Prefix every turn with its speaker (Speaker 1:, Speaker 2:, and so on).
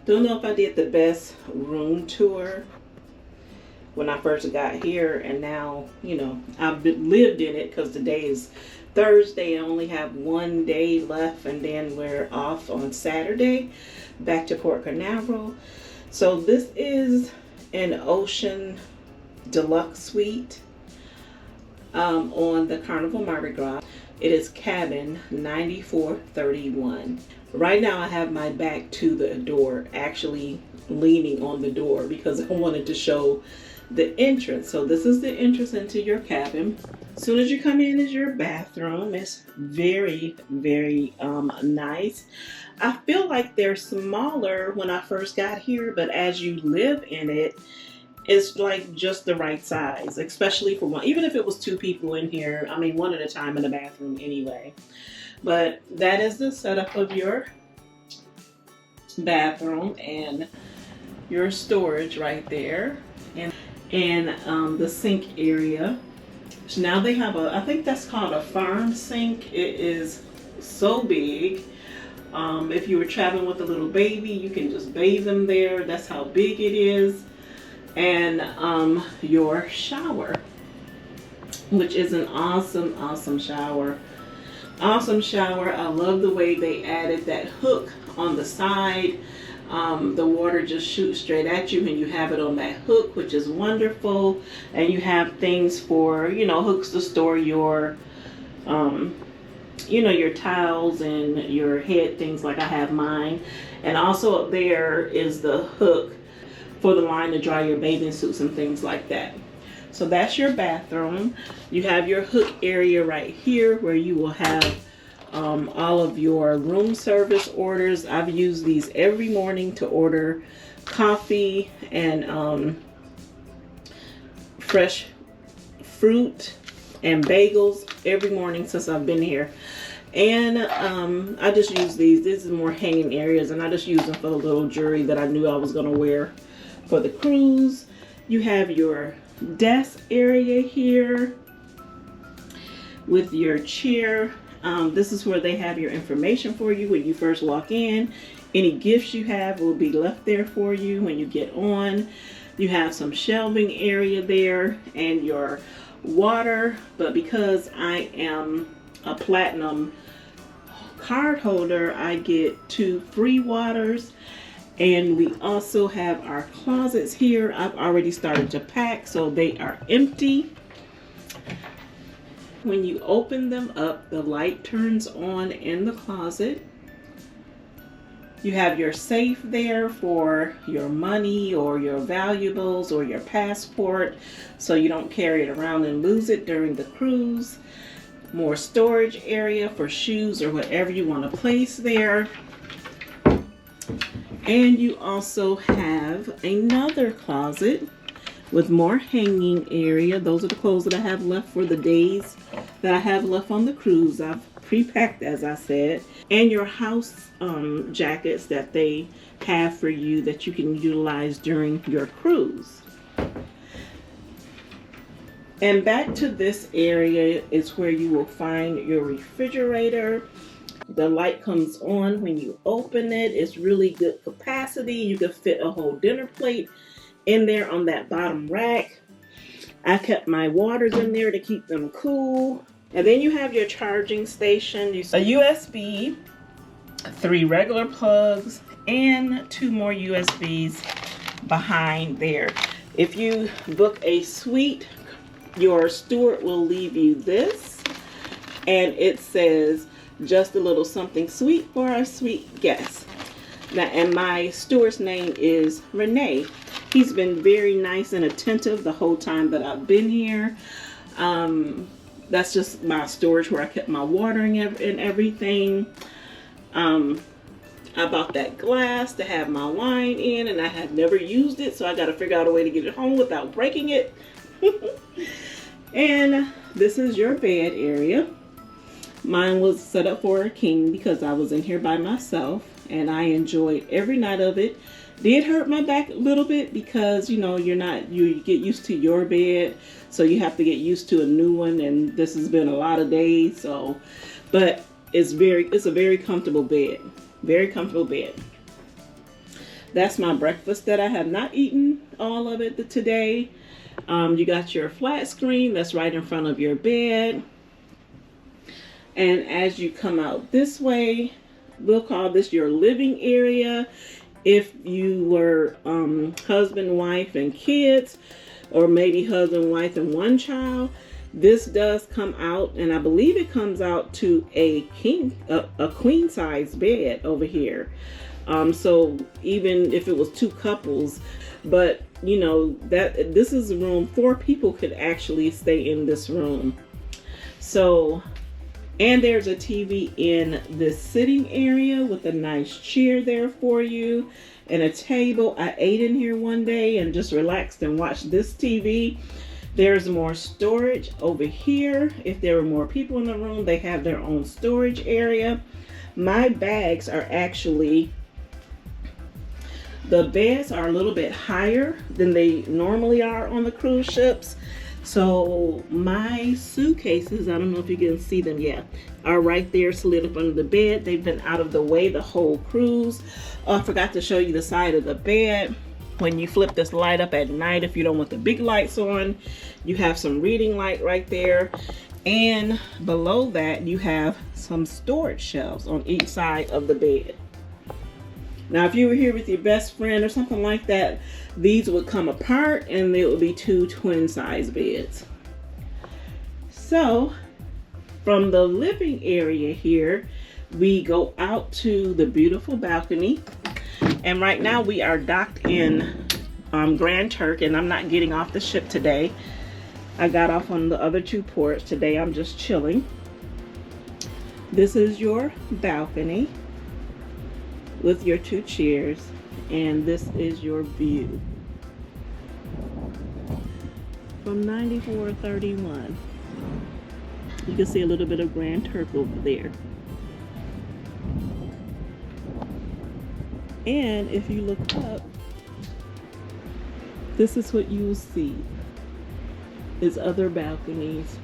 Speaker 1: Don't know if I did the best room tour when I first got here, and now, you know, I've lived in it because today is Thursday. I only have one day left, and then we're off on Saturday back to Port Canaveral. So this is an Ocean Deluxe Suite on the Carnival Mardi Gras. It is cabin 9431. Right now I have my back to the door, actually leaning on the door because I wanted to show the entrance. So this is the entrance into your cabin. As soon as you come in is your bathroom. It's very, very nice. I feel like they're smaller when I first got here, but as you live in it, it's like just the right size, especially for one. Even if it was two people in here, I mean, one at a time in the bathroom anyway. But that is the setup of your bathroom and your storage right there, and the sink area. So now they have a, I think that's called a farm sink. It is so big. If you were traveling with a little baby, you can just bathe them there. That's how big it is. And your shower, which is an awesome shower. Awesome shower. I love the way they added that hook on the side. The water just shoots straight at you and you have it on that hook, which is wonderful. And you have things for, you know, hooks to store your you know, your towels and your head things, like I have mine. And also up there is the hook for the line to dry your bathing suits and things like that. So that's your bathroom. You have your hook area right here where you will have all of your room service orders. I've used these every morning to order coffee and fresh fruit and bagels every morning since I've been here. And I just use these. This is more hanging areas, and I just use them for the little jewelry that I knew I was going to wear for the cruise. You have your desk area here with your chair. This is where they have your information for you when you first walk in. Any gifts you have will be left there for you when you get on. You have some shelving area there and your water, but because I am a platinum card holder, I get 2 free waters. And we also have our closets here. I've already started to pack, so they are empty. When you open them up, the light turns on in the closet. You have your safe there for your money or your valuables or your passport, so you don't carry it around and lose it during the cruise. More storage area for shoes or whatever you want to place there. And you also have another closet with more hanging area. Those are the clothes that I have left for the days that I have left on the cruise. I've pre-packed, as I said. And your house jackets that they have for you that you can utilize during your cruise. And back to this area is where you will find your refrigerator. The light comes on when you open it. It's really good capacity. You can fit a whole dinner plate in there on that bottom rack. I kept my waters in there to keep them cool. And then you have your charging station. A USB, 3 regular plugs, and 2 more USBs behind there. If you book a suite, your steward will leave you this, and it says, "Just a little something sweet for our sweet guests." Now, and my steward's name is Renee. He's been very nice and attentive the whole time that I've been here. That's just my storage where I kept my watering and everything. I bought that glass to have my wine in, and I have never used it, so I got to figure out a way to get it home without breaking it. And this is your bed area. Mine was set up for a king because I was in here by myself, and I enjoyed every night of it. Did hurt my back a little bit because, you know, you get used to your bed, so you have to get used to a new one, and this has been a lot of days. So, but it's a very comfortable bed. Very comfortable bed. That's my breakfast that I have not eaten all of it today. You got your flat screen that's right in front of your bed. And as you come out this way, we'll call this your living area. If you were husband, wife, and kids, or maybe husband, wife, and one child, this does come out, and I believe it comes out to a queen size bed over here. So even if it was 2 couples, but you know that this is a room 4 people could actually stay in this room. So, and there's a TV in this sitting area with a nice chair there for you and a table. I ate in here one day and just relaxed and watched this TV. There's more storage over here. If there were more people in the room, they have their own storage area. My bags are actually, the beds are a little bit higher than they normally are on the cruise ships. So my suitcases, I don't know if you can see them yet, are right there slid up under the bed. They've been out of the way the whole cruise. I forgot to show you the side of the bed. When you flip this light up at night, if you don't want the big lights on, you have some reading light right there. And below that, you have some storage shelves on each side of the bed. Now, if you were here with your best friend or something like that, these would come apart and there would be 2 twin size beds. So from the living area here, we go out to the beautiful balcony. And right now we are docked in Grand Turk, and I'm not getting off the ship today. I got off on the other 2 ports. Today I'm just chilling. This is your balcony with your 2 chairs, and this is your view from 9431. You can see a little bit of Grand Turk over there. And if you look up, this is what you will see, is other balconies